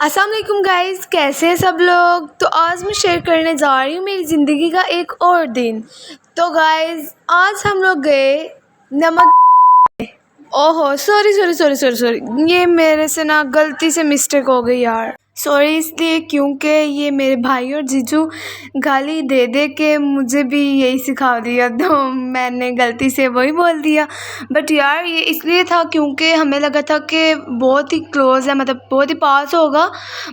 अस्सलाम वालेकुम गाइस, कैसे हैं सब लोग। तो आज मैं शेयर करने जा रही हूँ मेरी ज़िंदगी का एक और दिन। तो गाइस आज हम लोग गए नमक। ओहो sorry sorry sorry sorry sorry, ये मेरे से ना गलती से मिस्टेक हो गई यार। सॉरी इसलिए क्योंकि ये मेरे भाई और जीजू गाली दे दे के मुझे भी यही सिखा दिया, तो मैंने गलती से वही बोल दिया। बट यार ये इसलिए था क्योंकि हमें लगा था कि बहुत ही क्लोज़ है, मतलब बहुत ही पास होगा।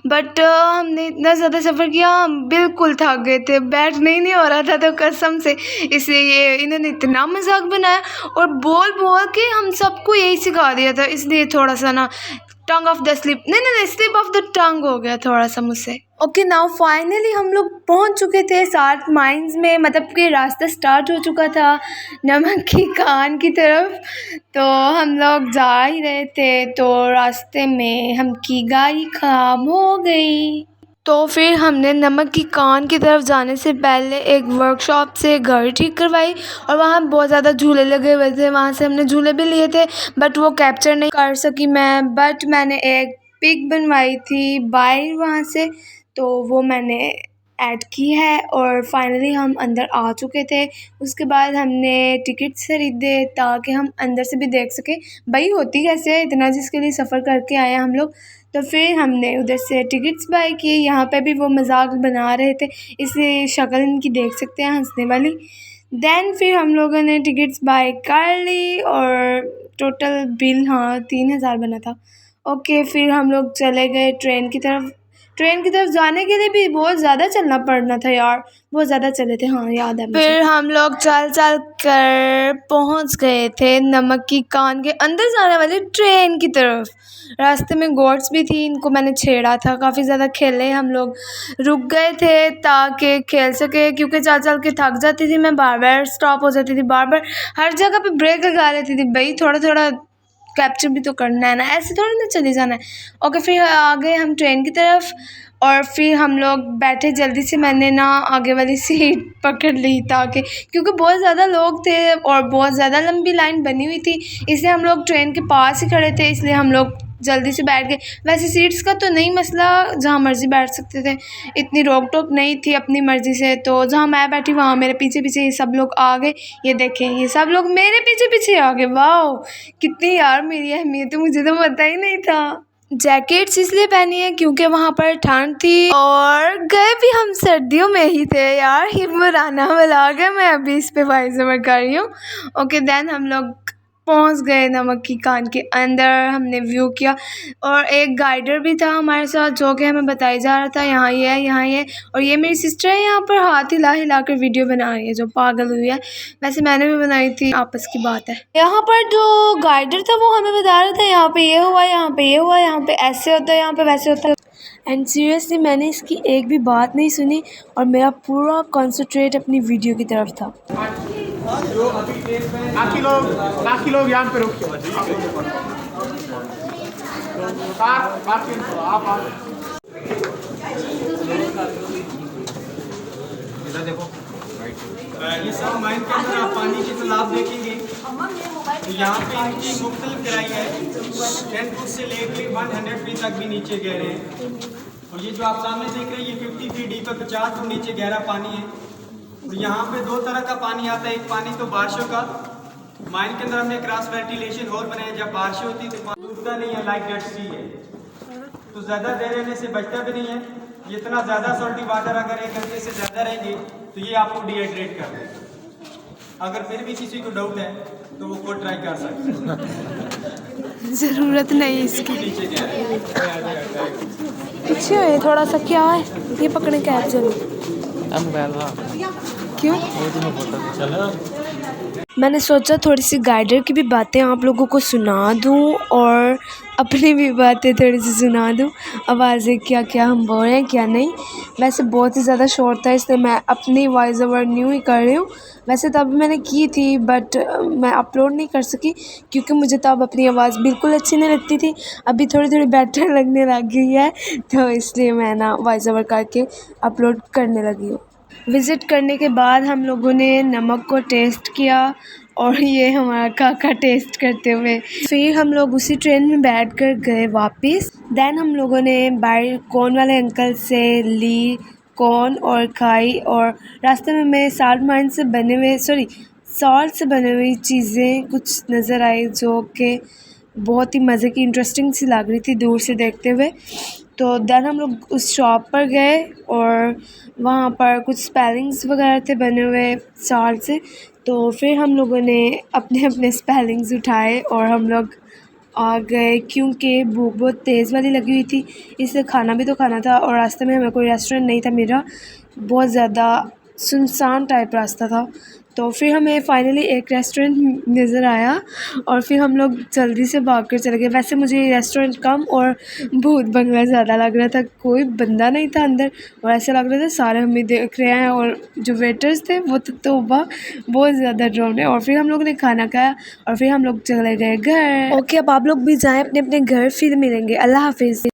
बट हमने इतना ज़्यादा सफ़र किया, हम बिल्कुल थक गए थे, बैठ नहीं हो रहा था तो कसम से। इसलिए ये इन्होंने इतना मजाक बनाया और बोल बोल के हम सबको यही सिखा दिया था, इसलिए थोड़ा सा ना टंग ऑफ द स्लिप नहीं स्लिप ऑफ द टंग हो गया थोड़ा सा मुझसे। ओके नाउ फाइनली हम लोग पहुंच चुके थे 7 माइल्स में, मतलब कि रास्ता स्टार्ट हो चुका था नमक की कान की तरफ। तो हम लोग जा ही रहे थे तो रास्ते में हमकी गाड़ी ख़राब हो गई। तो फिर हमने नमक की कान की तरफ जाने से पहले एक वर्कशॉप से गाड़ी ठीक करवाई और वहाँ बहुत ज़्यादा झूले लगे हुए थे, वहाँ से हमने झूले भी लिए थे बट वो कैप्चर नहीं कर सकी मैं। बट मैंने एक पिक बनवाई थी बाहर वहाँ से, तो वो मैंने ऐड की है और फाइनली हम अंदर आ चुके थे। उसके बाद हमने टिकट्स खरीदे ताकि हम अंदर से भी देख सकें भाई होती कैसे है, इतना जिसके लिए सफ़र करके आए हम लोग। तो फिर हमने उधर से टिकट्स बाय किए, यहाँ पे भी वो मजाक बना रहे थे इसलिए शक्ल इनकी देख सकते हैं हंसने वाली। देन फिर हम लोगों ने टिकट्स बाय कर ली और टोटल बिल 3,000 बना था। ओके फिर हम लोग चले गए ट्रेन की तरफ। ट्रेन की तरफ जाने के लिए भी बहुत ज़्यादा चलना पड़ना था यार, बहुत ज़्यादा चले थे, हाँ याद है मुझे। फिर हम लोग चल चल कर पहुंच गए थे नमक की कान के अंदर जाने वाली ट्रेन की तरफ। रास्ते में गोट्स भी थी, इनको मैंने छेड़ा था, काफ़ी ज़्यादा खेले हम लोग। रुक गए थे ताकि खेल सके क्योंकि चल चल के थक जाती थी मैं, बार बार स्टॉप हो जाती थी, बार बार हर जगह पे ब्रेक लगा लेती थी। भाई थोड़ा थोड़ा कैप्चर भी तो करना है ना, ऐसे थोड़ी ना चले जाना है। ओके फिर आ गए हम ट्रेन की तरफ और फिर हम लोग बैठे जल्दी से। मैंने ना आगे वाली सीट पकड़ ली ताकि, क्योंकि बहुत ज़्यादा लोग थे और बहुत ज़्यादा लंबी लाइन बनी हुई थी, इसलिए हम लोग ट्रेन के पास ही खड़े थे, इसलिए हम लोग जल्दी से बैठ गए। वैसे सीट्स का तो नहीं मसला, जहाँ मर्ज़ी बैठ सकते थे, इतनी रोक टोक नहीं थी अपनी मर्ज़ी से। तो जहाँ मैं बैठी वहाँ मेरे पीछे पीछे ये सब लोग आ गए, ये देखें ये सब लोग मेरे पीछे पीछे आ गए। वाह कितनी यार मेरी अहमियत है, मुझे तो पता ही नहीं था। जैकेट्स इसलिए पहनी है क्योंकि वहाँ पर ठंड थी और गए भी हम सर्दियों में ही थे यार, हिमराना वाला गया। मैं अभी इस पे वॉइस ओवर कर रही हूँ। ओके देन हम लोग पहुँच गए नमक की कान के अंदर, हमने व्यू किया और एक गाइडर भी था हमारे साथ जो कि हमें बताया जा रहा था यहाँ ये है यहाँ ये। और ये मेरी सिस्टर है, यहाँ पर हाथ हिला हिला कर वीडियो बना रही है जो पागल हुई है। वैसे मैंने भी बनाई थी, आपस की बात है। यहाँ पर जो गाइडर था वो हमें बता रहा था यहाँ पे ये हुआ, यहाँ पे ये हुआ, यहाँ पे ऐसे होता है, यहाँ पे वैसे होता है। एंड सीरियसली मैंने इसकी एक भी बात नहीं सुनी और मेरा पूरा कॉन्सेंट्रेट अपनी वीडियो की तरफ था। बाकी लोग यहाँ पे रुक इधर देखो। ये सब माइन के अंदर आप पानी के तालाब देखेंगे तो यहाँ पे इनकी मुख्तलिफ गहराई है, 10 फुट से लेकर 100 फीट तक भी नीचे गहरे हैं। और ये जो आप सामने देख रहे हैं ये 50 फीट डीप है, 50 फुट नीचे गहरा पानी है। और यहाँ पे 2 तरह का पानी आता है, एक पानी तो बारिशों का, माइन के अंदर हमने क्रॉस वेंटिलेशन होल बनाया, जब बारिश होती है तो पानी डूबता नहीं है, लाइक डेड सी है, तो ज़्यादा देर रहने से बचता भी नहीं है। ये इतना ज़्यादा सॉल्टी वाटर अगर 1 घंटे से ज़्यादा रहेंगे तो ये आपको डिहाइड्रेट कर देगा। अगर फिर भी किसी को डाउट है तो वो खुद ट्राई कर सकते हैं, ज़रूरत नहीं इसकी। नीचे गया पीछे है थोड़ा सा, क्या है ये पकड़े कैब जरूर क्यों। मैंने सोचा थोड़ी सी गाइडर की भी बातें आप लोगों को सुना दूं और अपनी भी बातें थोड़ी सी सुना दूं, आवाज़ें क्या क्या हम बोल रहे हैं क्या नहीं। वैसे बहुत ही ज़्यादा शोर था इसलिए मैं अपनी वॉइस ओवर न्यू ही कर रही हूँ। वैसे तब मैंने की थी बट मैं अपलोड नहीं कर सकी क्योंकि मुझे तब अपनी आवाज़ बिल्कुल अच्छी नहीं लगती थी, अभी थोड़ी थोड़ी बेटर लगने लग गई है, तो इसलिए मैं ना वॉइस ओवर करके अपलोड करने लगी हूँ। विज़िट करने के बाद हम लोगों ने नमक को टेस्ट किया और ये हमारा काका टेस्ट करते हुए। फिर हम लोग उसी ट्रेन में बैठ कर गए वापस। देन हम लोगों ने बाहर कॉर्न वाले अंकल से ली कॉर्न और खाई, और रास्ते में मैं सॉल्ट से बने हुई चीज़ें कुछ नज़र आई जो कि बहुत ही मज़े की इंटरेस्टिंग सी लग रही थी दूर से देखते हुए। तो देन हम लोग उस शॉप पर गए और वहाँ पर कुछ स्पेलिंग्स वगैरह थे बने हुए सॉल्ट से। तो फिर हम लोगों ने अपने अपने स्पेलिंग्स उठाए और हम लोग आ गए, क्योंकि भूख बहुत तेज़ वाली लगी हुई थी, इसलिए खाना भी तो खाना था। और रास्ते में हमें कोई रेस्टोरेंट नहीं था मेरा, बहुत ज़्यादा सुनसान टाइप रास्ता था। तो फिर हमें फ़ाइनली एक रेस्टोरेंट नज़र आया और फिर हम लोग जल्दी से भाग कर चले गए। वैसे मुझे ये रेस्टोरेंट कम और भूत बंगला ज़्यादा लग रहा था, कोई बंदा नहीं था अंदर और ऐसा लग रहा था सारे हमें देख रहे हैं, और जो वेटर्स थे वो तो तौबा बहुत ज़्यादा डरावने। और फिर हम लोग ने खाना खाया और फिर हम लोग चले गए घर। ओके, अब आप लोग भी जाएँ अपने अपने घर, फिर मिलेंगे। अल्लाह हाफिज़।